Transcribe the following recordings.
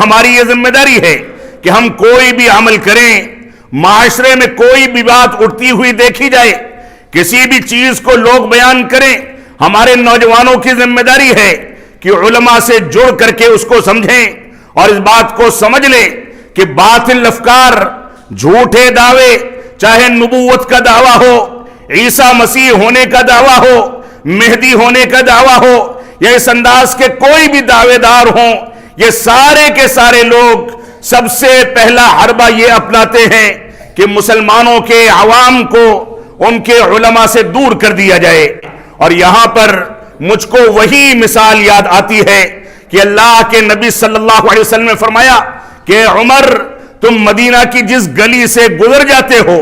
ہماری یہ ذمہ داری ہے کہ ہم کوئی بھی عمل کریں، معاشرے میں کوئی بھی بات اٹھتی ہوئی دیکھی جائے، کسی بھی چیز کو لوگ بیان کریں، ہمارے نوجوانوں کی ذمہ داری ہے کہ علماء سے جڑ کر کے اس کو سمجھیں اور اس بات کو سمجھ لیں کہ باطل افکار، جھوٹے دعوے، چاہے نبوت کا دعویٰ ہو، عیسیٰ مسیح ہونے کا دعویٰ ہو، مہدی ہونے کا دعویٰ ہو، یا اس انداز کے کوئی بھی دعوے دار ہوں، یہ سارے کے سارے لوگ سب سے پہلا حربہ یہ اپناتے ہیں کہ مسلمانوں کے عوام کو ان کے علماء سے دور کر دیا جائے۔ اور یہاں پر مجھ کو وہی مثال یاد آتی ہے کہ اللہ کے نبی صلی اللہ علیہ وسلم نے فرمایا کہ عمر، تم مدینہ کی جس گلی سے گزر جاتے ہو،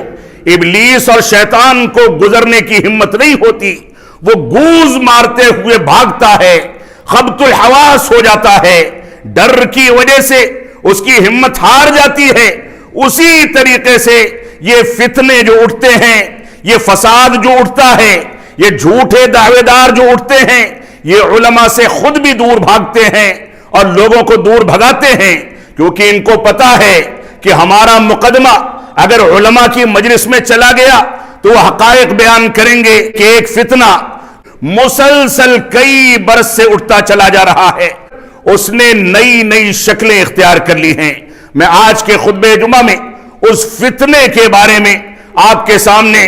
ابلیس اور شیطان کو گزرنے کی ہمت نہیں ہوتی، وہ گوز مارتے ہوئے بھاگتا ہے، خبط الحواس ہو جاتا ہے، ڈر کی وجہ سے اس کی ہمت ہار جاتی ہے۔ اسی طریقے سے یہ فتنے جو اٹھتے ہیں، یہ فساد جو اٹھتا ہے، یہ جھوٹے دعوے دار جو اٹھتے ہیں، یہ علماء سے خود بھی دور بھاگتے ہیں اور لوگوں کو دور بھگاتے ہیں، کیونکہ ان کو پتا ہے کہ ہمارا مقدمہ اگر علماء کی مجلس میں چلا گیا تو وہ حقائق بیان کریں گے کہ ایک فتنہ مسلسل کئی برس سے اٹھتا چلا جا رہا ہے، اس نے نئی نئی شکلیں اختیار کر لی ہیں۔ میں آج کے خطبہ جمعہ میں اس فتنے کے بارے میں آپ کے سامنے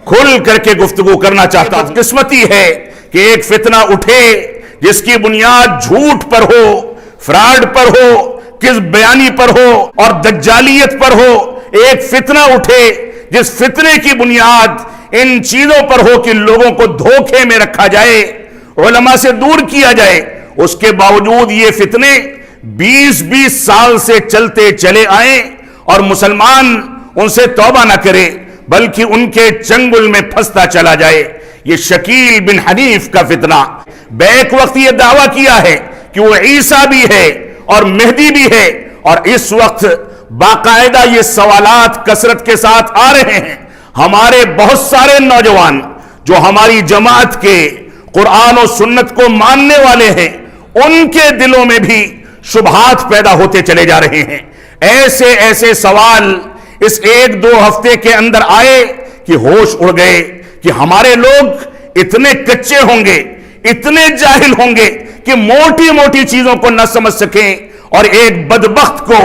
کھل کر کے گفتگو کرنا چاہتا ہوں۔ قسمتی ہے کہ ایک فتنہ اٹھے جس کی بنیاد جھوٹ پر ہو، فراڈ پر ہو، کذب بیانی پر ہو اور دجالیت پر ہو۔ ایک فتنہ اٹھے جس فتنے کی بنیاد ان چیزوں پر ہو کہ لوگوں کو دھوکے میں رکھا جائے، علماء سے دور کیا جائے۔ اس کے باوجود یہ فتنے 20 سال سے چلتے چلے آئیں اور مسلمان ان سے توبہ نہ کرے بلکہ ان کے چنگل میں پھنستا چلا جائے۔ یہ شکیل بن حنیف کا فتنہ، بیک وقت یہ دعویٰ کیا ہے کہ وہ عیسیٰ بھی ہے اور مہدی بھی ہے، اور اس وقت باقاعدہ یہ سوالات کثرت کے ساتھ آ رہے ہیں۔ ہمارے بہت سارے نوجوان جو ہماری جماعت کے قرآن و سنت کو ماننے والے ہیں، ان کے دلوں میں بھی شبہات پیدا ہوتے چلے جا رہے ہیں۔ ایسے ایسے سوال اس 1-2 ہفتے کے اندر آئے کہ ہوش اڑ گئے کہ ہمارے لوگ اتنے کچے ہوں گے، اتنے جاہل ہوں گے کہ موٹی موٹی چیزوں کو نہ سمجھ سکیں، اور ایک بدبخت کو،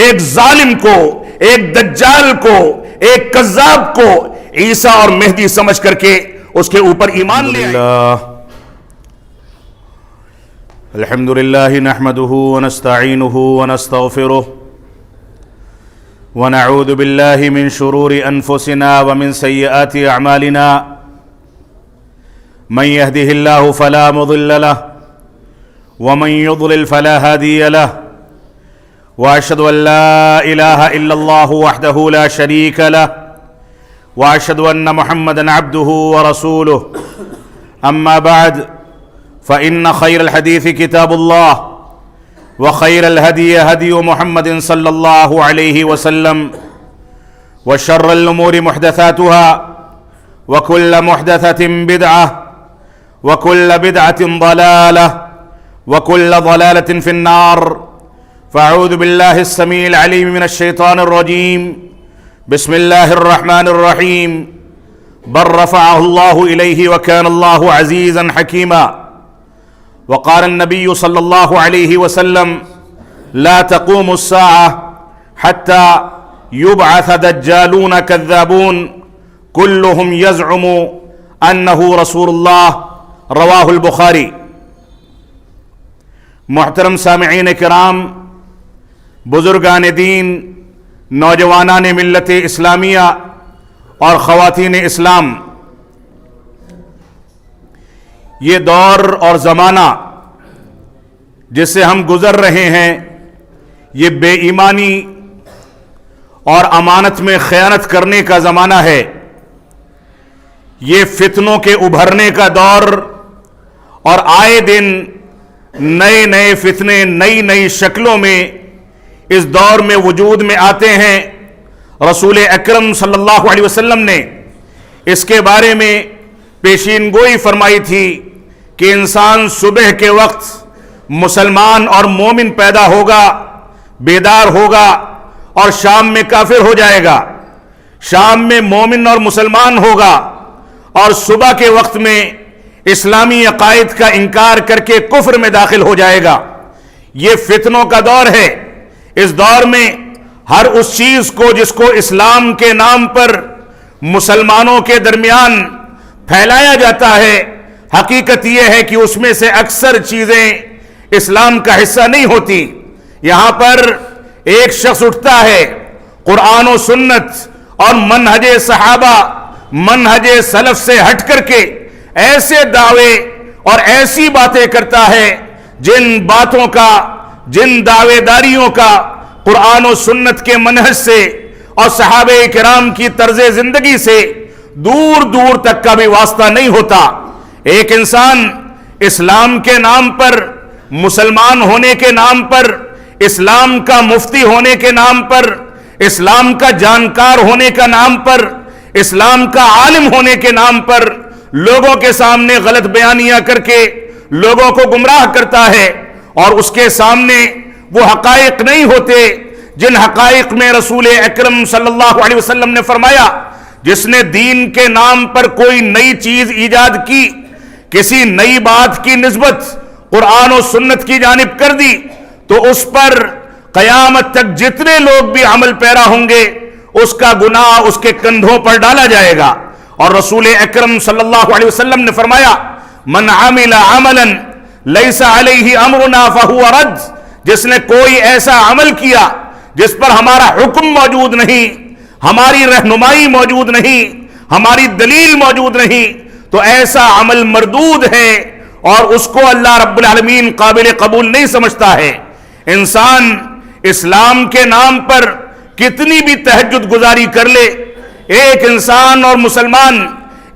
ایک ظالم کو، ایک دجال کو، ایک کذاب کو عیسیٰ اور مہدی سمجھ کر کے اس کے اوپر ایمان لے آئے۔ الحمدللہ نحمده ونستعینه ونستغفره ونعوذ باللہ من شرور انفسنا ومن سیئات اعمالنا من يهده الله فلا مضل له ومن يضلل فلا هادي له واشهد ان لا اله الا الله وحده لا شريك له واشهد ان محمدا عبده ورسوله اما بعد فإن خير الحديث كتاب الله وخير الهدي هدي محمد صلى الله عليه وسلم وشر الأمور محدثاتها وكل محدثة بدعة وكل بدعة ضلالة وكل ضلالة في النار فأعوذ بالله السميع العليم من الشيطان الرجيم بسم الله الرحمن الرحيم بل رفعه الله إليه وكان الله عزيزا حكيما وقال النبي صلى الله عليه وسلم لا تقوم الساعة حتى يبعث دجالون كذابون كلهم يزعم أنه رسول الله رواه البخاري۔ محترم سامعین کرام، بزرگان دین، نوجوانان ملت اسلامیہ اور خواتین اسلام، یہ دور اور زمانہ جس سے ہم گزر رہے ہیں، یہ بے ایمانی اور امانت میں خیانت کرنے کا زمانہ ہے۔ یہ فتنوں کے ابھرنے کا دور، اور آئے دن نئے نئے فتنے نئی نئی شکلوں میں اس دور میں وجود میں آتے ہیں۔ رسول اکرم صلی اللہ علیہ وسلم نے اس کے بارے میں پیشین گوئی فرمائی تھی کہ انسان صبح کے وقت مسلمان اور مومن پیدا ہوگا، بیدار ہوگا اور شام میں کافر ہو جائے گا، شام میں مومن اور مسلمان ہوگا اور صبح کے وقت میں اسلامی عقائد کا انکار کر کے کفر میں داخل ہو جائے گا۔ یہ فتنوں کا دور ہے۔ اس دور میں ہر اس چیز کو جس کو اسلام کے نام پر مسلمانوں کے درمیان پھیلایا جاتا ہے، حقیقت یہ ہے کہ اس میں سے اکثر چیزیں اسلام کا حصہ نہیں ہوتی۔ یہاں پر ایک شخص اٹھتا ہے، قرآن و سنت اور منہج صحابہ، منہج سلف سے ہٹ کر کے ایسے دعوے اور ایسی باتیں کرتا ہے جن باتوں کا، جن دعوے داریوں کا قرآن و سنت کے منہج سے اور صحابہ کرام کی طرز زندگی سے دور دور تک کا بھی واسطہ نہیں ہوتا۔ ایک انسان اسلام کے نام پر، مسلمان ہونے کے نام پر، اسلام کا مفتی ہونے کے نام پر، اسلام کا جانکار ہونے کا نام پر، اسلام کا عالم ہونے کے نام پر لوگوں کے سامنے غلط بیانیاں کر کے لوگوں کو گمراہ کرتا ہے، اور اس کے سامنے وہ حقائق نہیں ہوتے جن حقائق میں رسول اکرم صلی اللہ علیہ وسلم نے فرمایا، جس نے دین کے نام پر کوئی نئی چیز ایجاد کی، کسی نئی بات کی نسبت قرآن و سنت کی جانب کر دی، تو اس پر قیامت تک جتنے لوگ بھی عمل پیرا ہوں گے اس کا گناہ اس کے کندھوں پر ڈالا جائے گا۔ اور رسول اکرم صلی اللہ علیہ وسلم نے فرمایا، من عمل عملا لیس علیہ امرنا فہو رد، جس نے کوئی ایسا عمل کیا جس پر ہمارا حکم موجود نہیں، ہماری رہنمائی موجود نہیں، ہماری دلیل موجود نہیں، تو ایسا عمل مردود ہے اور اس کو اللہ رب العالمین قابل قبول نہیں سمجھتا ہے۔ انسان اسلام کے نام پر کتنی بھی تہجد گزاری کر لے، ایک انسان اور مسلمان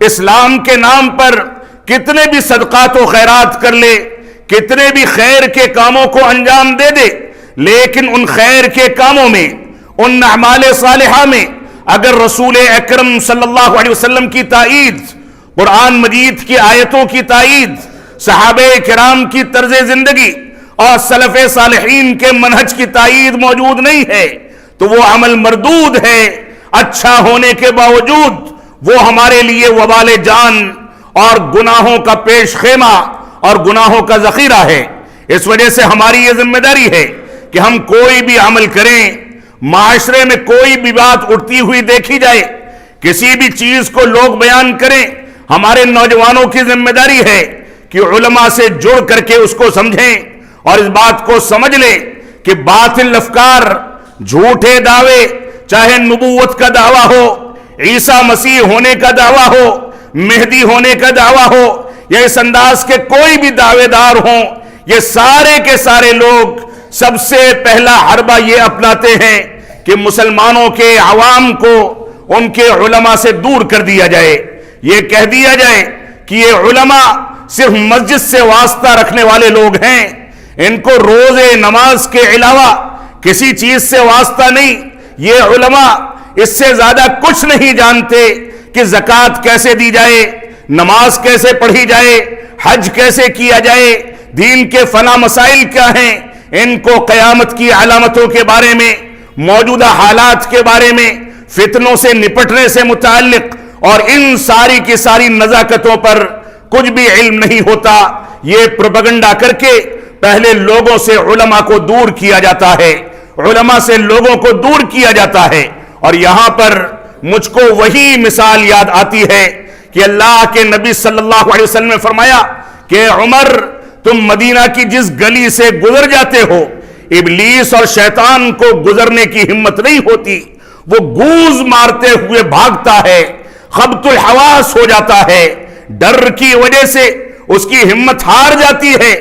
اسلام کے نام پر کتنے بھی صدقات و خیرات کر لے، کتنے بھی خیر کے کاموں کو انجام دے دے، لیکن ان خیر کے کاموں میں، ان اعمال صالحہ میں اگر رسول اکرم صلی اللہ علیہ وسلم کی تائید، قرآن مجید کی آیتوں کی تائید، صحابہ کرام کی طرز زندگی اور سلف صالحین کے منہج کی تائید موجود نہیں ہے تو وہ عمل مردود ہے۔ اچھا ہونے کے باوجود وہ ہمارے لیے وبال جان اور گناہوں کا پیش خیمہ اور گناہوں کا ذخیرہ ہے۔ اس وجہ سے ہماری یہ ذمہ داری ہے کہ ہم کوئی بھی عمل کریں، معاشرے میں کوئی بھی بات اٹھتی ہوئی دیکھی جائے، کسی بھی چیز کو لوگ بیان کریں، ہمارے نوجوانوں کی ذمہ داری ہے کہ علماء سے جڑ کر کے اس کو سمجھیں اور اس بات کو سمجھ لیں کہ باطل افکار، جھوٹے دعوے، چاہے نبوت کا دعویٰ ہو، عیسیٰ مسیح ہونے کا دعویٰ ہو، مہدی ہونے کا دعویٰ ہو، یا اس انداز کے کوئی بھی دعوے دار ہوں، یہ سارے کے سارے لوگ سب سے پہلا حربہ یہ اپناتے ہیں کہ مسلمانوں کے عوام کو ان کے علماء سے دور کر دیا جائے، یہ کہہ دیا جائے کہ یہ علماء صرف مسجد سے واسطہ رکھنے والے لوگ ہیں، ان کو روزے نماز کے علاوہ کسی چیز سے واسطہ نہیں، یہ علماء اس سے زیادہ کچھ نہیں جانتے کہ زکوٰۃ کیسے دی جائے، نماز کیسے پڑھی جائے، حج کیسے کیا جائے، دین کے فلاں مسائل کیا ہیں، ان کو قیامت کی علامتوں کے بارے میں، موجودہ حالات کے بارے میں، فتنوں سے نپٹنے سے متعلق اور ان ساری کی ساری نزاکتوں پر کچھ بھی علم نہیں ہوتا۔ یہ پروپیگنڈا کر کے پہلے لوگوں سے علماء کو دور کیا جاتا ہے، علماء سے لوگوں کو دور کیا جاتا ہے۔ اور یہاں پر مجھ کو وہی مثال یاد آتی ہے کہ اللہ کے نبی صلی اللہ علیہ وسلم نے فرمایا کہ عمر، تم مدینہ کی جس گلی سے گزر جاتے ہو، ابلیس اور شیطان کو گزرنے کی ہمت نہیں ہوتی، وہ گوز مارتے ہوئے بھاگتا ہے، خبط الحواس ہو جاتا ہے، ڈر کی وجہ سے اس کی ہمت ہار جاتی ہے۔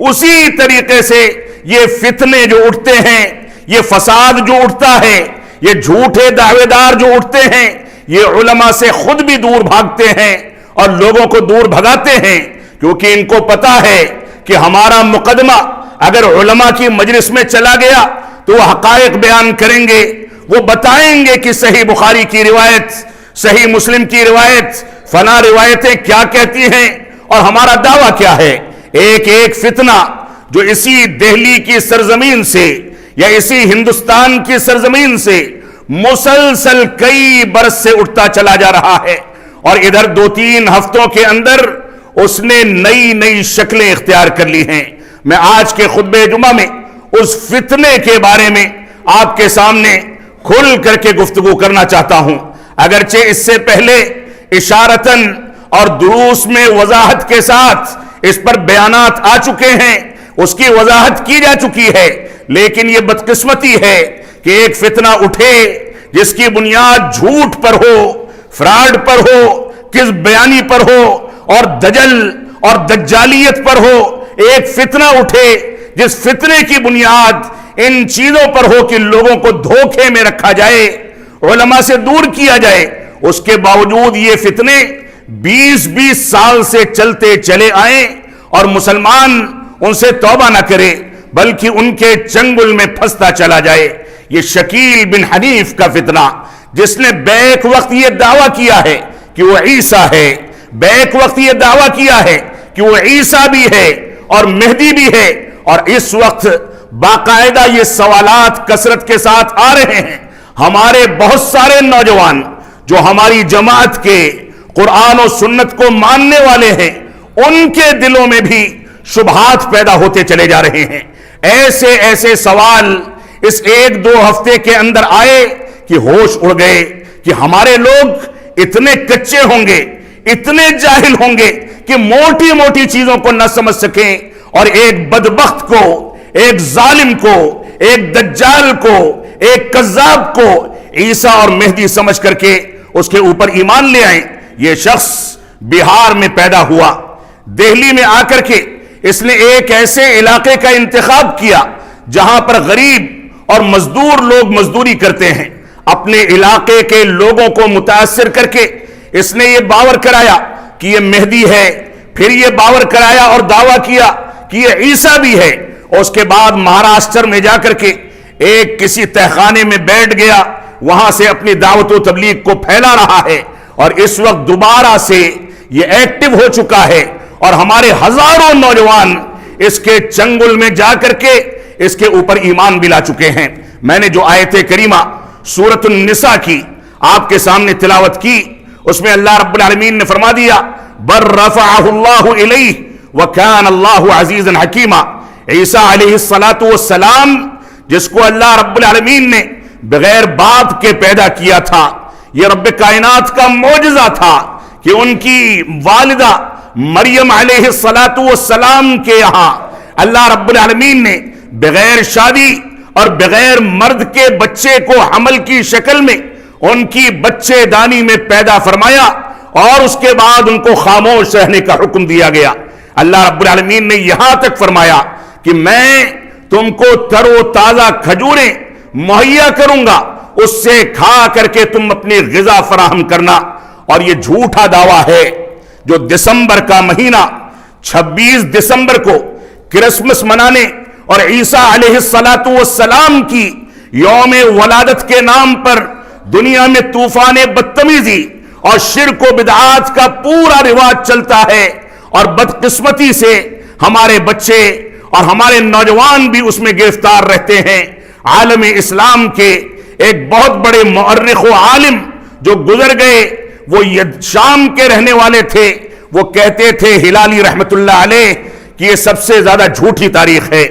اسی طریقے سے یہ فتنے جو اٹھتے ہیں، یہ فساد جو اٹھتا ہے، یہ جھوٹے دعوے دار جو اٹھتے ہیں، یہ علماء سے خود بھی دور بھاگتے ہیں اور لوگوں کو دور بھگاتے ہیں، کیونکہ ان کو پتا ہے کہ ہمارا مقدمہ اگر علماء کی مجلس میں چلا گیا تو وہ حقائق بیان کریں گے، وہ بتائیں گے کہ صحیح بخاری کی روایت، صحیح مسلم کی روایت، فلاں روایتیں کیا کہتی ہیں اور ہمارا دعویٰ کیا ہے۔ ایک ایک فتنہ جو اسی دہلی کی سرزمین سے یا اسی ہندوستان کی سرزمین سے مسلسل کئی برس سے اٹھتا چلا جا رہا ہے، اور ادھر 2-3 ہفتوں کے اندر اس نے نئی نئی شکلیں اختیار کر لی ہیں۔ میں آج کے خطبہ جمعہ میں اس فتنے کے بارے میں آپ کے سامنے کھل کر کے گفتگو کرنا چاہتا ہوں، اگرچہ اس سے پہلے اشارتاً اور دروس میں وضاحت کے ساتھ اس پر بیانات آ چکے ہیں، اس کی وضاحت کی جا چکی ہے، لیکن یہ بدقسمتی ہے کہ ایک فتنہ اٹھے جس کی بنیاد جھوٹ پر ہو، فراڈ پر ہو، کذب بیانی پر ہو اور دجل اور دجالیت پر ہو، ایک فتنہ اٹھے جس فتنے کی بنیاد ان چیزوں پر ہو کہ لوگوں کو دھوکے میں رکھا جائے، علماء سے دور کیا جائے۔ اس کے باوجود یہ فتنے 20 سال سے چلتے چلے آئیں اور مسلمان ان سے توبہ نہ کرے بلکہ ان کے چنگل میں پھنستا چلا جائے۔ یہ شکیل بن حنیف کا فتنہ، جس نے بیک وقت یہ دعویٰ کیا ہے کہ وہ عیسیٰ ہے، بیک وقت یہ دعویٰ کیا ہے کہ وہ عیسیٰ بھی ہے اور مہدی بھی ہے، اور اس وقت باقاعدہ یہ سوالات کثرت کے ساتھ آ رہے ہیں۔ ہمارے بہت سارے نوجوان جو ہماری جماعت کے قرآن و سنت کو ماننے والے ہیں، ان کے دلوں میں بھی شبہات پیدا ہوتے چلے جا رہے ہیں۔ ایسے ایسے سوال اس 1-2 ہفتے کے اندر آئے کہ ہوش اڑ گئے کہ ہمارے لوگ اتنے کچے ہوں گے، اتنے جاہل ہوں گے کہ موٹی موٹی چیزوں کو نہ سمجھ سکیں، اور ایک بدبخت کو، ایک ظالم کو، ایک دجال کو، ایک کذاب کو عیسیٰ اور مہدی سمجھ کر کے اس کے اوپر ایمان لے آئیں۔ یہ شخص بہار میں پیدا ہوا، دہلی میں آ کر کے اس نے ایک ایسے علاقے کا انتخاب کیا جہاں پر غریب اور مزدور لوگ مزدوری کرتے ہیں۔ اپنے علاقے کے لوگوں کو متاثر کر کے اس نے یہ باور کرایا کہ یہ مہدی ہے، پھر یہ باور کرایا اور دعویٰ کیا کہ یہ عیسیٰ بھی ہے، اور اس کے بعد مہاراشٹر میں جا کر کے ایک کسی تہخانے میں بیٹھ گیا، وہاں سے اپنی دعوت و تبلیغ کو پھیلا رہا ہے، اور اس وقت دوبارہ سے یہ ایکٹیو ہو چکا ہے، اور ہمارے ہزاروں نوجوان اس کے چنگل میں جا کر کے اس کے اوپر ایمان بھی لا چکے ہیں۔ میں نے جو آیت کریمہ سورۃ النساء کی آپ کے سامنے تلاوت کی، اس میں اللہ رب العالمین نے فرما دیا بر رفعہ اللہ الیہ وکان اللہ عزیزا حکیما۔ عیسیٰ علیہ السلام جس کو اللہ رب العالمین نے بغیر باپ کے پیدا کیا تھا، یہ رب کائنات کا معجزہ تھا کہ ان کی والدہ مریم علیہ السلام کے یہاں اللہ رب العالمین نے بغیر شادی اور بغیر مرد کے بچے کو حمل کی شکل میں ان کی بچے دانی میں پیدا فرمایا، اور اس کے بعد ان کو خاموش رہنے کا حکم دیا گیا۔ اللہ رب العالمین نے یہاں تک فرمایا کہ میں تم کو تر و تازہ کھجوریں مہیا کروں گا، اس سے کھا کر کے تم اپنی غذا فراہم کرنا۔ اور یہ جھوٹا دعویٰ ہے جو دسمبر کا مہینہ 26 دسمبر کو کرسمس منانے اور عیسیٰ علیہ السلام کی یوم ولادت کے نام پر دنیا میں طوفان بدتمیزی اور شرک و بدعات کا پورا رواج چلتا ہے، اور بدقسمتی سے ہمارے بچے اور ہمارے نوجوان بھی اس میں گرفتار رہتے ہیں۔ عالم اسلام کے ایک بہت بڑے مورخ و عالم جو گزر گئے، وہ شام کے رہنے والے تھے، وہ کہتے تھے ہلالی رحمت اللہ علیہ کہ یہ سب سے زیادہ جھوٹی تاریخ ہے۔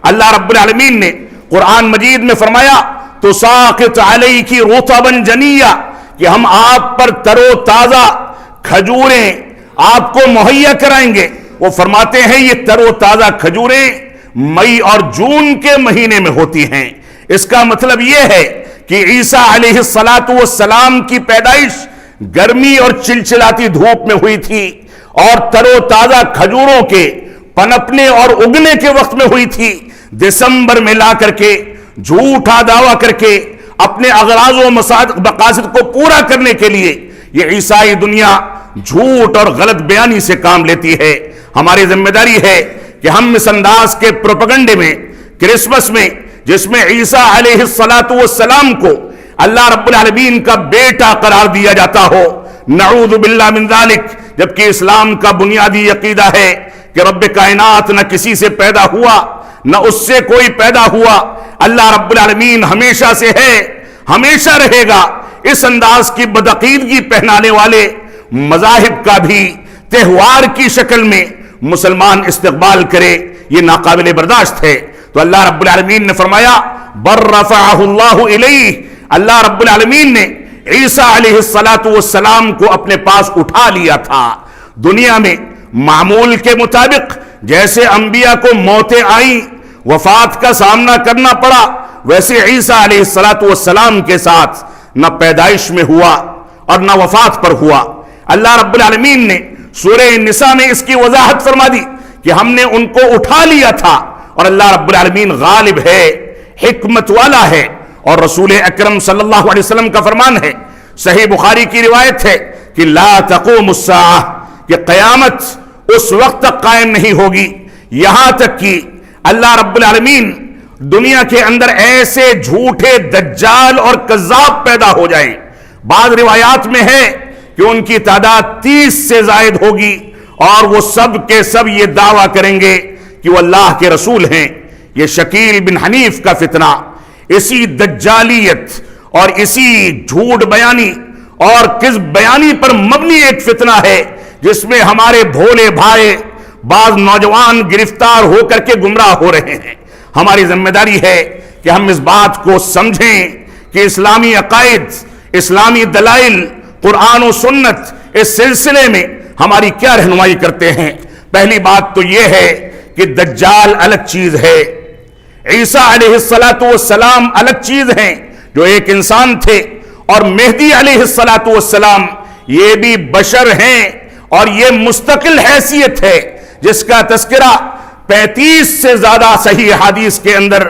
اللہ رب العالمین نے قرآن مجید میں فرمایا تساقط علیک رطبا جنیا، کہ ہم آپ پر تر و تازہ کھجوریں آپ کو مہیا کرائیں گے۔ وہ فرماتے ہیں یہ تر و تازہ کھجوریں مئی اور جون کے مہینے میں ہوتی ہیں۔ اس کا مطلب یہ ہے کہ عیسیٰ علیہ السلام کی پیدائش گرمی اور چلچلاتی دھوپ میں ہوئی تھی، اور تر و تازہ کھجوروں کے پنپنے اور اگنے کے وقت میں ہوئی تھی۔ دسمبر میں لا کر کے جھوٹا دعویٰ کر کے اپنے اغراض و مقاصد کو پورا کرنے کے لیے یہ عیسائی دنیا جھوٹ اور غلط بیانی سے کام لیتی ہے۔ ہماری ذمہ داری ہے کہ ہم اس انداز کے پروپیگنڈے میں، کرسمس میں، جس میں عیسیٰ علیہ السلام کو اللہ رب العالمین کا بیٹا قرار دیا جاتا ہو، نعوذ باللہ من ذالک، جبکہ اسلام کا بنیادی عقیدہ ہے کہ رب کائنات نہ کسی سے پیدا ہوا، نہ اس سے کوئی پیدا ہوا. اللہ رب العالمین ہمیشہ سے ہے، ہمیشہ رہے گا. اس انداز کی بدعقیدگی پہنانے والے مذاہب کا بھی تہوار کی شکل میں مسلمان استقبال کرے، یہ ناقابل برداشت ہے. تو اللہ رب العالمین نے فرمایا بر رفعہ اللہ الیہ، اللہ رب العالمین نے عیسیٰ علیہ السلام کو اپنے پاس اٹھا لیا تھا. دنیا میں معمول کے مطابق جیسے انبیاء کو موتیں آئیں، وفات کا سامنا کرنا پڑا، ویسے عیسیٰ علیہ السلام کے ساتھ نہ پیدائش میں ہوا اور نہ وفات پر ہوا. اللہ رب العالمین نے سورہ نساء میں اس کی وضاحت فرما دی کہ ہم نے ان کو اٹھا لیا تھا، اور اللہ رب العالمین غالب ہے، حکمت والا ہے. اور رسول اکرم صلی اللہ علیہ وسلم کا فرمان ہے، صحیح بخاری کی روایت ہے کہ لا تقوم الساعہ، کہ قیامت اس وقت تک قائم نہیں ہوگی یہاں تک کہ اللہ رب العالمین دنیا کے اندر ایسے جھوٹے دجال اور کذاب پیدا ہو جائیں. بعض روایات میں ہے کہ ان کی تعداد 30 سے زائد ہوگی، اور وہ سب کے سب یہ دعویٰ کریں گے کہ وہ اللہ کے رسول ہیں. یہ شکیل بن حنیف کا فتنہ اسی دجالیت اور اسی جھوٹ بیانی اور کذب بیانی پر مبنی ایک فتنہ ہے، جس میں ہمارے بھولے بھائی بعض نوجوان گرفتار ہو کر کے گمراہ ہو رہے ہیں. ہماری ذمہ داری ہے کہ ہم اس بات کو سمجھیں کہ اسلامی عقائد، اسلامی دلائل، قرآن و سنت اس سلسلے میں ہماری کیا رہنمائی کرتے ہیں. پہلی بات تو یہ ہے کہ دجال الگ چیز ہے، عیسیٰ علیہ السلام الگ چیز ہیں جو ایک انسان تھے، اور مہدی علیہ السلام یہ بھی بشر ہیں، اور یہ مستقل حیثیت ہے جس کا تذکرہ 35 سے زیادہ صحیح حدیث کے اندر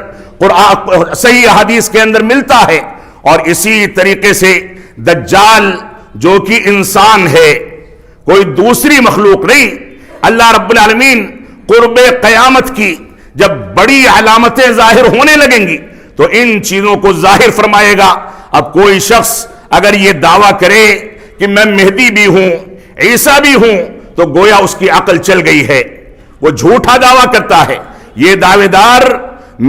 صحیح حدیث کے اندر ملتا ہے. اور اسی طریقے سے دجال جو کہ انسان ہے، کوئی دوسری مخلوق نہیں. اللہ رب العالمین قرب قیامت کی جب بڑی علامتیں ظاہر ہونے لگیں گی تو ان چیزوں کو ظاہر فرمائے گا. اب کوئی شخص اگر یہ دعویٰ کرے کہ میں مہدی بھی ہوں، عیسیٰ بھی ہوں، تو گویا اس کی عقل چل گئی ہے، وہ جھوٹا دعویٰ کرتا ہے. یہ دعوے دار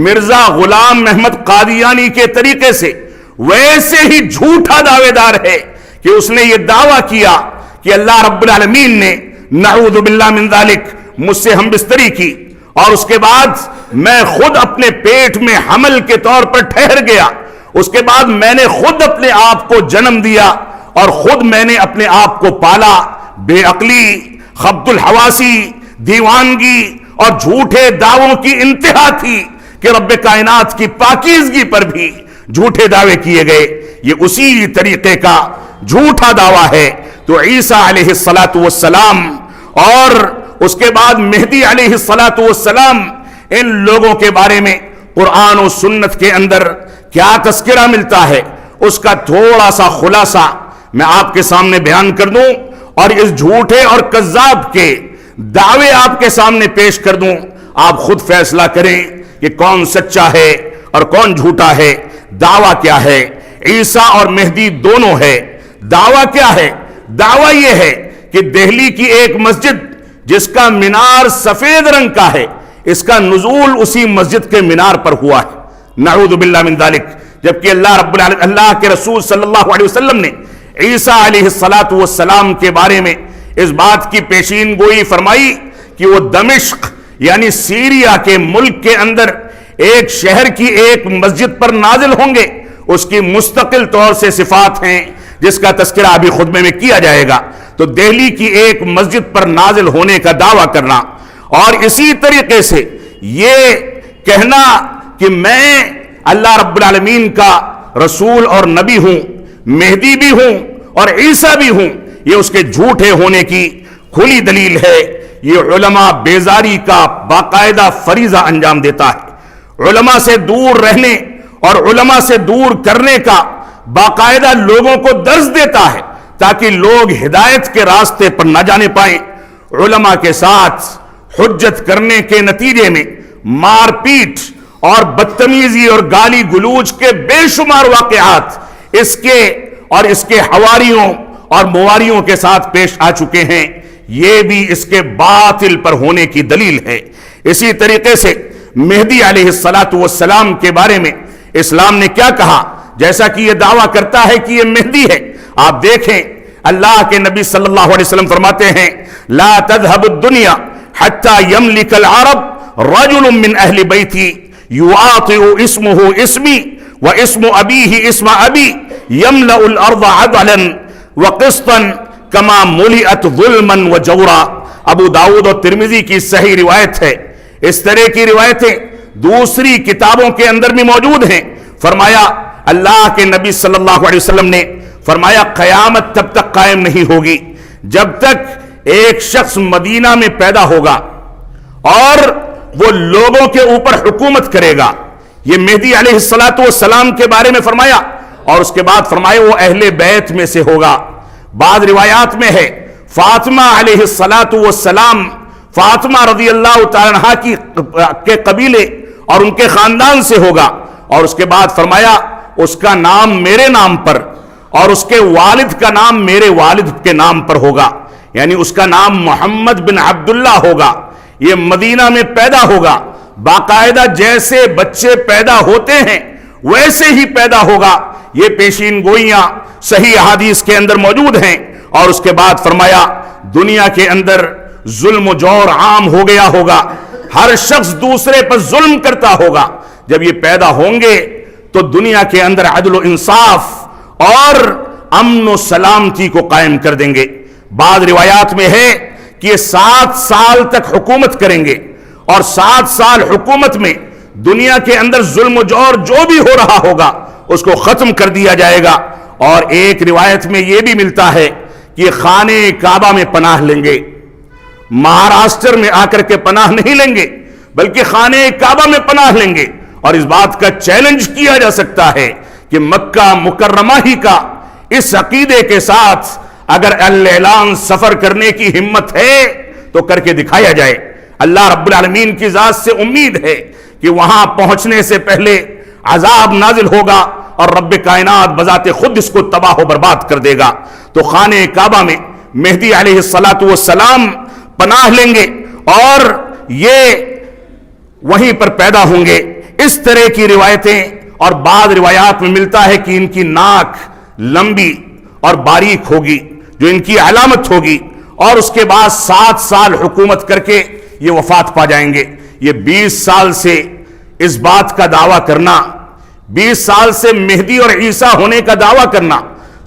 مرزا غلام محمد قادیانی کے طریقے سے ویسے ہی جھوٹا دعوے دار ہے کہ اس نے یہ دعویٰ کیا کہ اللہ رب العالمین نے نعوذ باللہ من ذالک مجھ سے ہم بستری کی، اور اس کے بعد میں خود اپنے پیٹ میں حمل کے طور پر ٹھہر گیا، اس کے بعد میں نے خود اپنے آپ کو جنم دیا اور خود میں نے اپنے آپ کو پالا. بے عقلی، خبط الحواسی، دیوانگی اور جھوٹے دعووں کی انتہا تھی کہ رب کائنات کی پاکیزگی پر بھی جھوٹے دعوے کیے گئے. یہ اسی طریقے کا جھوٹا دعویٰ ہے. تو عیسیٰ علیہ السلام اور اس کے بعد مہدی علیہ السلام، ان لوگوں کے بارے میں قرآن و سنت کے اندر کیا تذکرہ ملتا ہے، اس کا تھوڑا سا خلاصہ میں آپ کے سامنے بیان کر دوں، اور اس جھوٹے اور کذاب کے دعوے آپ کے سامنے پیش کر دوں. آپ خود فیصلہ کریں کہ کون سچا ہے اور کون جھوٹا ہے. دعویٰ کیا ہے؟ عیسیٰ اور مہدی دونوں ہے. دعویٰ کیا ہے؟ دعویٰ یہ ہے کہ دہلی کی ایک مسجد جس کا مینار سفید رنگ کا ہے، اس کا نزول اسی مسجد کے مینار پر ہوا ہے. نعوذ باللہ من ذالک. جبکہ اللہ کے رسول صلی اللہ علیہ وسلم نے عیسیٰ علیہ السلام کے بارے میں اس بات کی پیشین گوئی فرمائی کہ وہ دمشق یعنی سیریا کے ملک کے اندر ایک شہر کی ایک مسجد پر نازل ہوں گے. اس کی مستقل طور سے صفات ہیں جس کا تذکرہ ابھی خطبے میں کیا جائے گا. تو دہلی کی ایک مسجد پر نازل ہونے کا دعویٰ کرنا، اور اسی طریقے سے یہ کہنا کہ میں اللہ رب العالمین کا رسول اور نبی ہوں، مہدی بھی ہوں اور عیسیٰ بھی ہوں، یہ اس کے جھوٹے ہونے کی کھلی دلیل ہے. یہ علماء بیزاری کا باقاعدہ فریضہ انجام دیتا ہے. علماء سے دور رہنے اور علماء سے دور کرنے کا باقاعدہ لوگوں کو درس دیتا ہے تاکہ لوگ ہدایت کے راستے پر نہ جانے پائیں. علماء کے ساتھ حجت کرنے کے نتیجے میں مار پیٹ اور بدتمیزی اور گالی گلوچ کے بے شمار واقعات اس کے اور اس کے حواریوں اور مواریوں کے ساتھ پیش آ چکے ہیں. یہ بھی اس کے باطل پر ہونے کی دلیل ہے. اسی طریقے سے مہدی علیہ الصلاۃ والسلام کے بارے میں اسلام نے کیا کہا؟ جیسا کہ یہ دعویٰ کرتا ہے کہ یہ مہدی ہے، آپ دیکھیں اللہ کے نبی صلی اللہ علیہ وسلم فرماتے ہیں لا تذهب الدنيا حتى يملك العرب رجل من اہل بیتی يعاطئ اسمه اسمی واسم ابیہ اسم ابی يملأ الارض عدلا وقسطا كما ملئت ظلما وجورا۔ ابو داؤد اور ترمذی کی صحیح روایت ہے۔ اس طرح کی روایتیں دوسری کتابوں کے اندر بھی موجود ہیں۔ فرمایا اللہ کے نبی صلی اللہ علیہ وسلم نے فرمایا قیامت تب تک قائم نہیں ہوگی جب تک ایک شخص مدینہ میں پیدا ہوگا اور وہ لوگوں کے اوپر حکومت کرے گا۔ یہ مہدی علیہ السلام کے بارے میں فرمایا، اور اس کے بعد فرمایا وہ اہل بیت میں سے ہوگا۔ بعض روایات میں ہے فاطمہ علیہ السلام، فاطمہ رضی اللہ تعالیٰ عنہا کے قبیلے اور ان کے خاندان سے ہوگا، اور اس کے بعد فرمایا اس کا نام میرے نام پر اور اس کے والد کا نام میرے والد کے نام پر ہوگا، یعنی اس کا نام محمد بن عبداللہ ہوگا۔ یہ مدینہ میں پیدا ہوگا، باقاعدہ جیسے بچے پیدا ہوتے ہیں ویسے ہی پیدا ہوگا۔ یہ پیشین گوئیاں صحیح احادیث کے اندر موجود ہیں۔ اور اس کے بعد فرمایا دنیا کے اندر ظلم و جور عام ہو گیا ہوگا، ہر شخص دوسرے پر ظلم کرتا ہوگا۔ جب یہ پیدا ہوں گے تو دنیا کے اندر عدل و انصاف اور امن و سلامتی کو قائم کر دیں گے۔ بعض روایات میں ہے کہ یہ 7 سال تک حکومت کریں گے، اور 7 سال حکومت میں دنیا کے اندر ظلم و جور جو بھی ہو رہا ہوگا اس کو ختم کر دیا جائے گا۔ اور ایک روایت میں یہ بھی ملتا ہے کہ خانہ کعبہ میں پناہ لیں گے، مہاراشٹر میں آ کر کے پناہ نہیں لیں گے بلکہ خانہ کعبہ میں پناہ لیں گے۔ اور اس بات کا چیلنج کیا جا سکتا ہے کہ مکہ مکرمہ ہی کا اس عقیدے کے ساتھ اگر اعلان سفر کرنے کی ہمت ہے تو کر کے دکھایا جائے۔ اللہ رب العالمین کی ذات سے امید ہے کہ وہاں پہنچنے سے پہلے عذاب نازل ہوگا اور رب کائنات بذات خود اس کو تباہ و برباد کر دے گا۔ تو خانہ کعبہ میں مہدی علیہ السلام پناہ لیں گے اور یہ وہیں پر پیدا ہوں گے۔ اس طرح کی روایتیں، اور بعض روایات میں ملتا ہے کہ ان کی ناک لمبی اور باریک ہوگی جو ان کی علامت ہوگی، اور اس کے بعد 7 سال حکومت کر کے یہ وفات پا جائیں گے۔ یہ 20 سال سے اس بات کا دعویٰ کرنا، 20 سال سے مہدی اور عیسیٰ ہونے کا دعویٰ کرنا،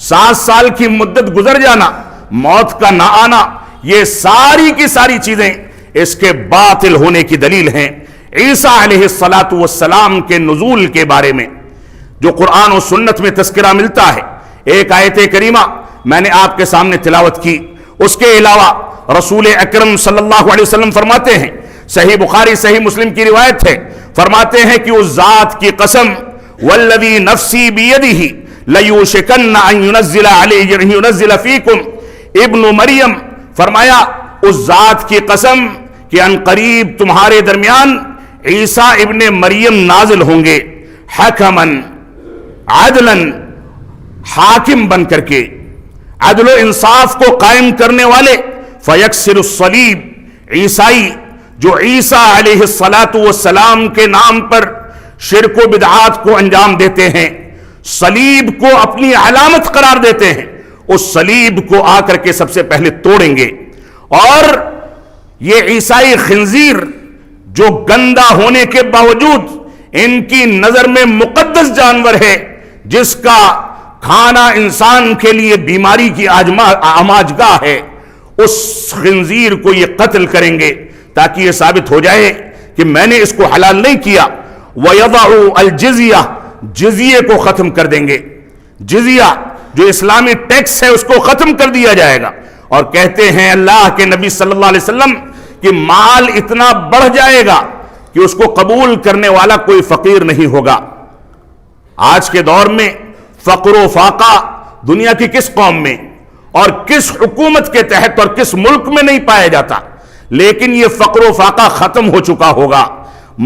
7 سال کی مدت گزر جانا، موت کا نہ آنا، یہ ساری کی ساری چیزیں اس کے باطل ہونے کی دلیل ہیں۔ عیسیٰ علیہ السلام کے نزول کے بارے میں جو قرآن و سنت میں تذکرہ ملتا ہے، ایک آیت کریمہ میں نے آپ کے سامنے تلاوت کی۔ اس کے علاوہ رسول اکرم صلی اللہ علیہ وسلم فرماتے ہیں، صحیح بخاری صحیح مسلم کی روایت ہے، فرماتے ہیں کہ اس ذات کی قسم والذی نفسی بیدہ لیوشکن ان ینزل فیکم ابن مریم، فرمایا اس ذات کی قسم کہ ان قریب تمہارے درمیان عیسیٰ ابن مریم نازل ہوں گے، حکمن عدلاً، حاکم بن کر کے عدل و انصاف کو قائم کرنے والے، فیکسر الصلیب، عیسائی جو عیسیٰ علیہ السلام کے نام پر شرک و بدعات کو انجام دیتے ہیں، صلیب کو اپنی علامت قرار دیتے ہیں، اس صلیب کو آ کر کے سب سے پہلے توڑیں گے۔ اور یہ عیسائی خنزیر جو گندا ہونے کے باوجود ان کی نظر میں مقدس جانور ہے، جس کا کھانا انسان کے لیے بیماری کی آماجگاہ ہے، اس خنزیر کو یہ قتل کریں گے تاکہ یہ ثابت ہو جائے کہ میں نے اس کو حلال نہیں کیا۔ وَيَضَعُ الْجِزْيَةَ، جزیے کو ختم کر دیں گے، جزیہ جو اسلامی ٹیکس ہے اس کو ختم کر دیا جائے گا۔ اور کہتے ہیں اللہ کے نبی صلی اللہ علیہ وسلم کہ مال اتنا بڑھ جائے گا کہ اس کو قبول کرنے والا کوئی فقیر نہیں ہوگا۔ آج کے دور میں فقر و فاقہ دنیا کی کس قوم میں اور کس حکومت کے تحت اور کس ملک میں نہیں پایا جاتا، لیکن یہ فقر و فاقہ ختم ہو چکا ہوگا،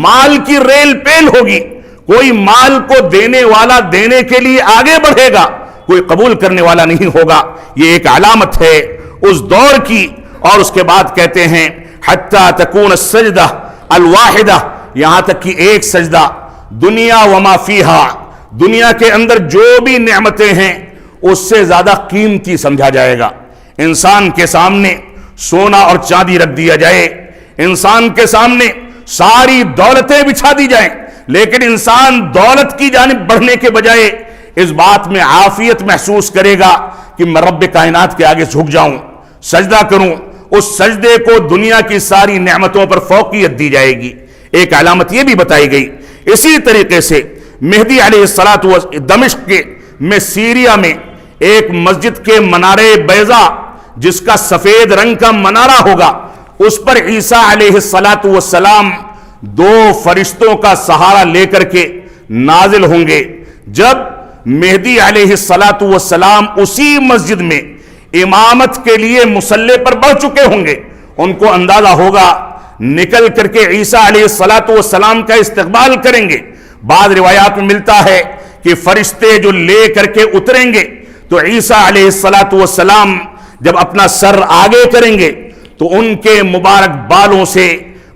مال کی ریل پیل ہوگی، کوئی مال کو دینے والا دینے کے لیے آگے بڑھے گا، کوئی قبول کرنے والا نہیں ہوگا۔ یہ ایک علامت ہے اس دور کی۔ اور اس کے بعد کہتے ہیں حتی تکون السجدہ الواحدہ یہاں تک کہ ایک سجدہ دنیا وما فیہا، دنیا کے اندر جو بھی نعمتیں ہیں اس سے زیادہ قیمتی سمجھا جائے گا۔ انسان کے سامنے سونا اور چاندی رکھ دیا جائے، انسان کے سامنے ساری دولتیں بچھا دی جائیں، لیکن انسان دولت کی جانب بڑھنے کے بجائے اس بات میں عافیت محسوس کرے گا کہ میں رب کائنات کے آگے جھک جاؤں، سجدہ کروں، اس سجدے کو دنیا کی ساری نعمتوں پر فوقیت دی جائے گی۔ ایک علامت یہ بھی بتائی گئی۔ اسی طریقے سے مہدی علیہ السلام دمشق میں سیریا میں ایک مسجد کے منارے بیضا جس کا سفید رنگ کا منارہ ہوگا، اس پر عیسیٰ علیہ السلام دو فرشتوں کا سہارا لے کر کے نازل ہوں گے۔ جب مہدی علیہ السلام اسی مسجد میں امامت کے لیے مصلی پر بڑھ چکے ہوں گے، ان کو اندازہ ہوگا، نکل کر کے عیسیٰ علیہ السلام کا استقبال کریں گے۔ بعض روایات میں ملتا ہے کہ فرشتے جو لے کر کے اتریں گے تو عیسیٰ علیہ السلام جب اپنا سر آگے کریں گے تو ان کے مبارک بالوں سے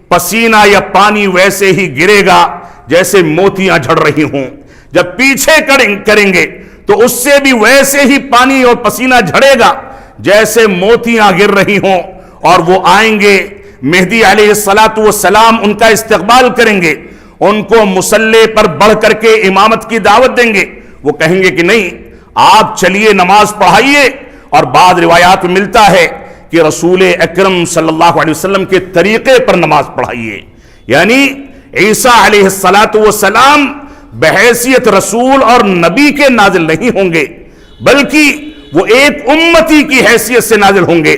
پسینہ یا پانی ویسے ہی گرے گا جیسے موتیاں جھڑ رہی ہوں۔ جب پیچھے کریں گے تو اس سے بھی ویسے ہی پانی اور پسینہ جھڑے گا جیسے موتیاں گر رہی ہوں، اور وہ آئیں گے، مہدی علیہ السلام ان کا استقبال کریں گے، ان کو مصلی پر بڑھ کر کے امامت کی دعوت دیں گے۔ وہ کہیں گے کہ نہیں، آپ چلیے نماز پڑھائیے، اور بعض روایات میں ملتا ہے کہ رسول اکرم صلی اللہ علیہ وسلم کے طریقے پر نماز پڑھائیے۔ یعنی عیسیٰ علیہ السلام بحیثیت رسول اور نبی کے نازل نہیں ہوں گے، بلکہ وہ ایک امتی کی حیثیت سے نازل ہوں گے،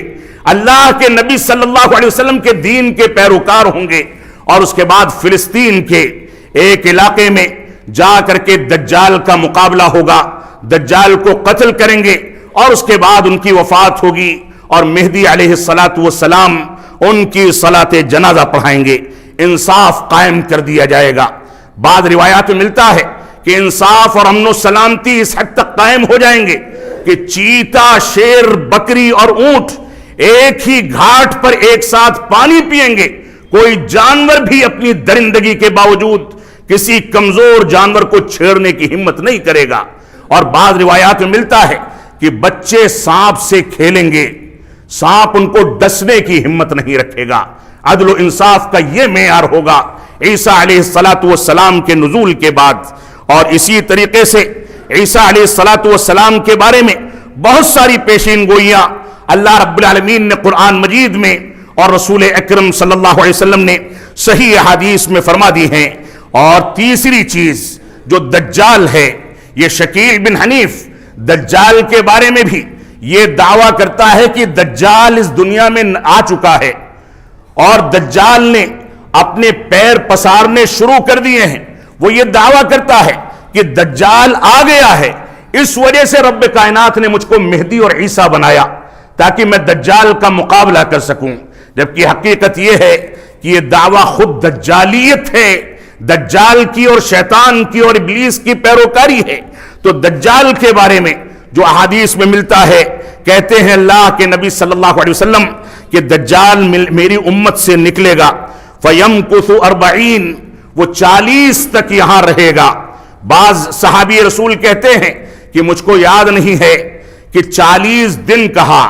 اللہ کے نبی صلی اللہ علیہ وسلم کے دین کے پیروکار ہوں گے۔ اور اس کے بعد فلسطین کے ایک علاقے میں جا کر کے دجال کا مقابلہ ہوگا، دجال کو قتل کریں گے، اور اس کے بعد ان کی وفات ہوگی، اور مہدی علیہ السلام ان کی صلاۃ جنازہ پڑھائیں گے، انصاف قائم کر دیا جائے گا۔ بعض روایات میں ملتا ہے کہ انصاف اور امن و سلامتی اس حد تک قائم ہو جائیں گے کہ چیتا، شیر، بکری اور اونٹ ایک ہی گھاٹ پر ایک ساتھ پانی پئیں گے، کوئی جانور بھی اپنی درندگی کے باوجود کسی کمزور جانور کو چھیڑنے کی ہمت نہیں کرے گا۔ اور بعض روایات میں ملتا ہے کہ بچے سانپ سے کھیلیں گے، سانپ ان کو ڈسنے کی ہمت نہیں رکھے گا۔ عدل و انصاف کا یہ معیار ہوگا عیسیٰ علیہ السلام کے نزول کے بعد۔ اور اسی طریقے سے عیسیٰ علیہ السلام کے بارے میں بہت ساری پیشین گوئیاں اللہ رب العالمین نے قرآن مجید میں اور رسول اکرم صلی اللہ علیہ وسلم نے صحیح احادیث میں فرما دی ہیں۔ اور تیسری چیز جو دجال ہے، یہ شکیل بن حنیف دجال کے بارے میں بھی یہ دعویٰ کرتا ہے کہ دجال اس دنیا میں آ چکا ہے، اور دجال نے اپنے پیر پسارنے شروع کر دیے ہیں۔ وہ یہ دعویٰ کرتا ہے کہ دجال آ گیا ہے، اس وجہ سے رب کائنات نے مجھ کو مہدی اور عیسیٰ بنایا تاکہ میں دجال کا مقابلہ کر سکوں۔ جبکہ حقیقت یہ ہے کہ یہ دعویٰ خود دجالیت ہے، دجال کی اور شیطان کی اور ابلیس کی پیروکاری ہے۔ تو دجال کے بارے میں جو احادیث میں ملتا ہے، کہتے ہیں اللہ کے نبی صلی اللہ علیہ وسلم کہ دجال میری امت سے نکلے گا، فَيَمْكُثُ 40، وہ 40 تک یہاں رہے گا۔ بعض صحابی رسول کہتے ہیں کہ مجھ کو یاد نہیں ہے کہ 40 دن کہا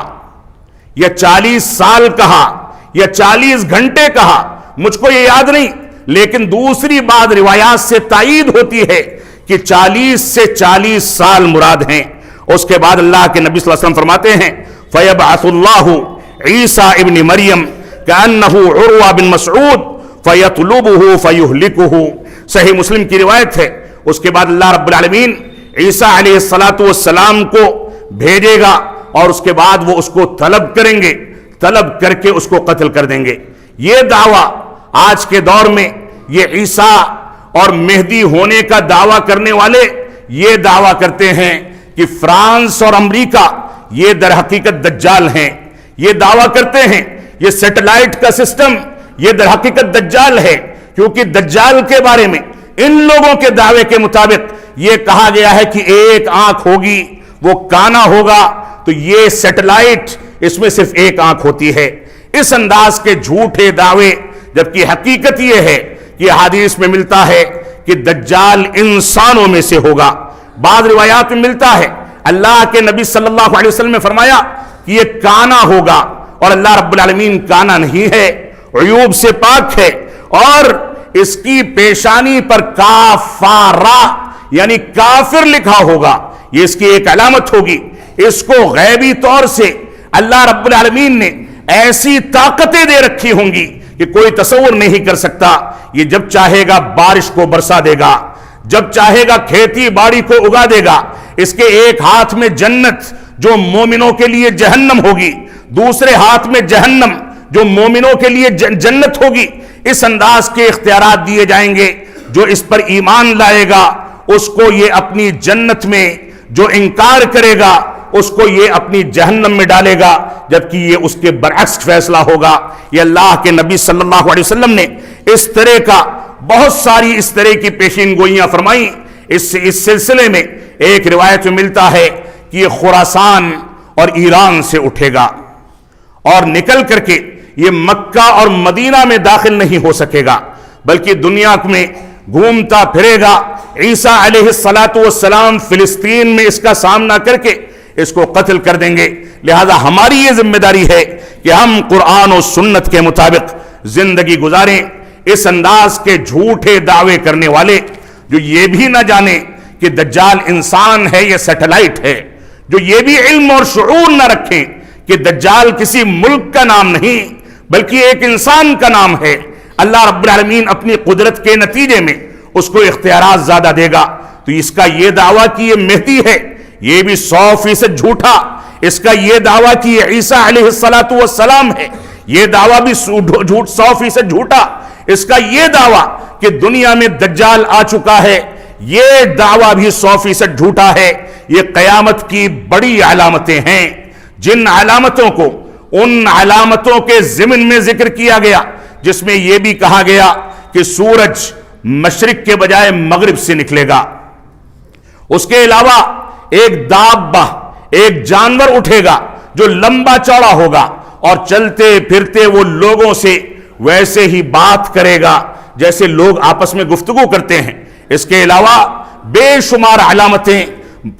یا 40 سال کہا یا 40 گھنٹے کہا، مجھ کو یہ یاد نہیں، لیکن دوسری بعض روایات سے تائید ہوتی ہے کہ 40 سے 40 سال مراد ہیں۔ اس کے بعد اللہ کے نبی صلی اللہ علیہ وسلم فرماتے ہیں فَيَبْعَثُ اللَّهُ عِيسَىٰ ابن مریم كَأَنَّهُ عُرْوَةٌ بن مسعود فَيَطْلُبُهُ فَيُهْلِكُهُ، صحیح مسلم کی روایت ہے۔ اس کے بعد اللہ رب العالمین عیسیٰ علیہ السلام کو بھیجے گا، اور اس کے بعد وہ اس کو طلب کریں گے، طلب کر کے اس کو قتل کر دیں گے۔ یہ دعویٰ آج کے دور میں یہ عیسیٰ اور مہدی ہونے کا دعویٰ کرنے والے یہ دعویٰ کرتے ہیں کہ فرانس اور امریکہ یہ در حقیقت دجال ہیں، یہ دعویٰ کرتے ہیں یہ سیٹلائٹ کا سسٹم یہ در حقیقت دجال ہے، کیونکہ دجال کے بارے میں ان لوگوں کے دعوے کے مطابق یہ کہا گیا ہے کہ ایک آنکھ ہوگی، وہ کانا ہوگا، تو یہ سیٹلائٹ اس میں صرف ایک آنکھ ہوتی ہے۔ اس انداز کے جھوٹے دعوے، جبکہ حقیقت یہ ہے کہ حدیث میں ملتا ہے کہ دجال انسانوں میں سے ہوگا. بعض روایات میں ملتا ہے اللہ کے نبی صلی اللہ علیہ وسلم نے فرمایا کہ یہ کانا ہوگا، اور اللہ رب العالمین کانا نہیں ہے، عیوب سے پاک ہے، اور اس کی پیشانی پر کافارا یعنی کافر لکھا ہوگا. یہ اس کی ایک علامت ہوگی. اس کو غیبی طور سے اللہ رب العالمین نے ایسی طاقتیں دے رکھی ہوں گی کہ کوئی تصور نہیں کر سکتا. یہ جب چاہے گا بارش کو برسا دے گا، جب چاہے گا کھیتی باڑی کو اگا دے گا. اس کے ایک ہاتھ میں جنت جو مومنوں کے لیے جہنم ہوگی، دوسرے ہاتھ میں جہنم جو مومنوں کے لیے جنت ہوگی. اس انداز کے اختیارات دیے جائیں گے. جو اس پر ایمان لائے گا اس کو یہ اپنی جنت میں، جو انکار کرے گا اس کو یہ اپنی جہنم میں ڈالے گا، جبکہ یہ اس کے برعکس فیصلہ ہوگا. یہ اللہ کے نبی صلی اللہ علیہ وسلم نے اس طرح کا بہت ساری اس طرح کی پیشین گوئیاں فرمائیں. اس سلسلے میں ایک روایت میں ملتا ہے کہ یہ خراسان اور ایران سے اٹھے گا اور نکل کر کے یہ مکہ اور مدینہ میں داخل نہیں ہو سکے گا، بلکہ دنیا میں گھومتا پھرے گا. عیسیٰ علیہ السلام فلسطین میں اس کا سامنا کر کے اس کو قتل کر دیں گے. لہذا ہماری یہ ذمہ داری ہے کہ ہم قرآن و سنت کے مطابق زندگی گزاریں. اس انداز کے جھوٹے دعوے کرنے والے جو یہ بھی نہ جانے کہ دجال انسان ہے یا سیٹلائٹ ہے، جو یہ بھی علم اور شعور نہ رکھیں کہ دجال کسی ملک کا نام نہیں بلکہ ایک انسان کا نام ہے. اللہ رب العالمین اپنی قدرت کے نتیجے میں اس کو اختیارات زیادہ دے گا. تو اس کا یہ دعویٰ کہ یہ مہدی ہے یہ بھی 100% جھوٹا. اس کا یہ دعویٰ کہ یہ عیسیٰ علیہ السلام ہے یہ دعویٰ بھی 100% جھوٹا. اس کا یہ دعویٰ کہ دنیا میں دجال آ چکا ہے یہ دعویٰ بھی 100% جھوٹا ہے. یہ قیامت کی بڑی علامتیں ہیں، جن علامتوں کو ان علامتوں کے ضمن میں ذکر کیا گیا جس میں یہ بھی کہا گیا کہ سورج مشرق کے بجائے مغرب سے نکلے گا. اس کے علاوہ ایک دابہ، ایک جانور اٹھے گا جو لمبا چوڑا ہوگا اور چلتے پھرتے وہ لوگوں سے ویسے ہی بات کرے گا جیسے لوگ آپس میں گفتگو کرتے ہیں. اس کے علاوہ بے شمار علامتیں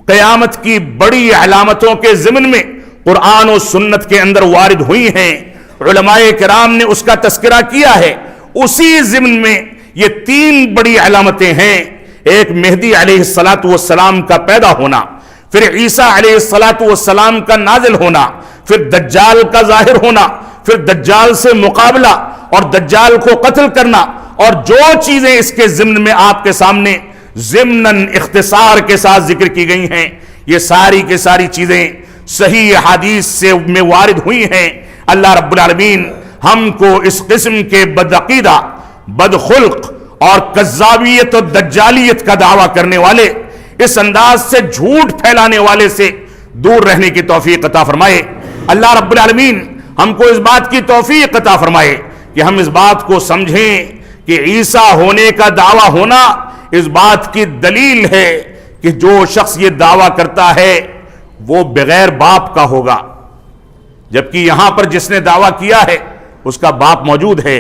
قیامت کی بڑی علامتوں کے ضمن میں قرآن و سنت کے اندر وارد ہوئی ہیں. علماء کرام نے اس کا تذکرہ کیا ہے. اسی ضمن میں یہ 3 بڑی علامتیں ہیں. ایک مہدی علیہ السلام کا پیدا ہونا، پھر عیسیٰ علیہ السلام کا نازل ہونا، پھر دجال کا ظاہر ہونا، پھر دجال سے مقابلہ اور دجال کو قتل کرنا، اور جو چیزیں اس کے ضمن میں آپ کے سامنے ضمناً اختصار کے ساتھ ذکر کی گئی ہیں یہ ساری کے ساری چیزیں صحیح حدیث سے میں وارد ہوئی ہیں. اللہ رب العالمین ہم کو اس قسم کے بدعقیدہ، بدخلق اور کذابیت اور دجالیت کا دعویٰ کرنے والے، اس انداز سے جھوٹ پھیلانے والے سے دور رہنے کی توفیق عطا فرمائے. اللہ رب العالمین ہم کو اس بات کی توفیق عطا فرمائے کہ ہم اس بات کو سمجھیں کہ عیسیٰ ہونے کا دعویٰ ہونا اس بات کی دلیل ہے کہ جو شخص یہ دعویٰ کرتا ہے وہ بغیر باپ کا ہوگا، جبکہ یہاں پر جس نے دعویٰ کیا ہے اس کا باپ موجود ہے.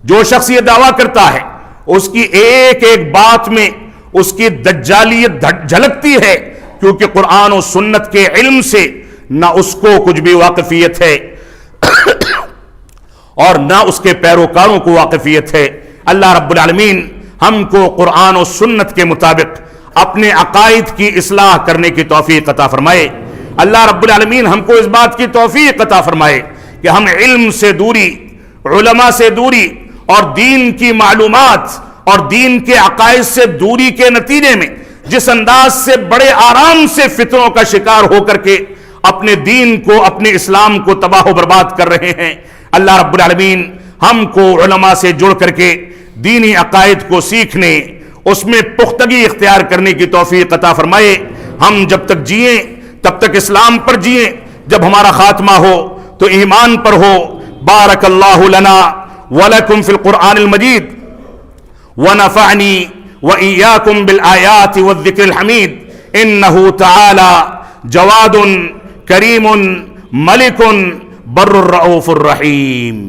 جو شخص یہ دعویٰ کرتا ہے اس کی ایک ایک بات میں اس کی دجالیت جھلکتی ہے، کیونکہ قرآن و سنت کے علم سے نہ اس کو کچھ بھی واقفیت ہے اور نہ اس کے پیروکاروں کو واقفیت ہے. اللہ رب العالمین ہم کو قرآن و سنت کے مطابق اپنے عقائد کی اصلاح کرنے کی توفیق عطا فرمائے. اللہ رب العالمین ہم کو اس بات کی توفیق عطا فرمائے کہ ہم علم سے دوری، علماء سے دوری اور دین کی معلومات اور دین کے عقائد سے دوری کے نتیجے میں جس انداز سے بڑے آرام سے فتنوں کا شکار ہو کر کے اپنے دین کو، اپنے اسلام کو تباہ و برباد کر رہے ہیں، اللہ رب العالمین ہم کو علماء سے جڑ کر کے دینی عقائد کو سیکھنے، اس میں پختگی اختیار کرنے کی توفیق عطا فرمائے. ہم جب تک جئیں تب تک اسلام پر جئیں، جب ہمارا خاتمہ ہو تو ایمان پر ہو. بارک اللہ لنا ولکم فی القرآن المجید ونفعنی وإیاکم بالآیات والذکر الحمید انہ تعالی جواد کریم ملک بر الرؤوف الرحیم.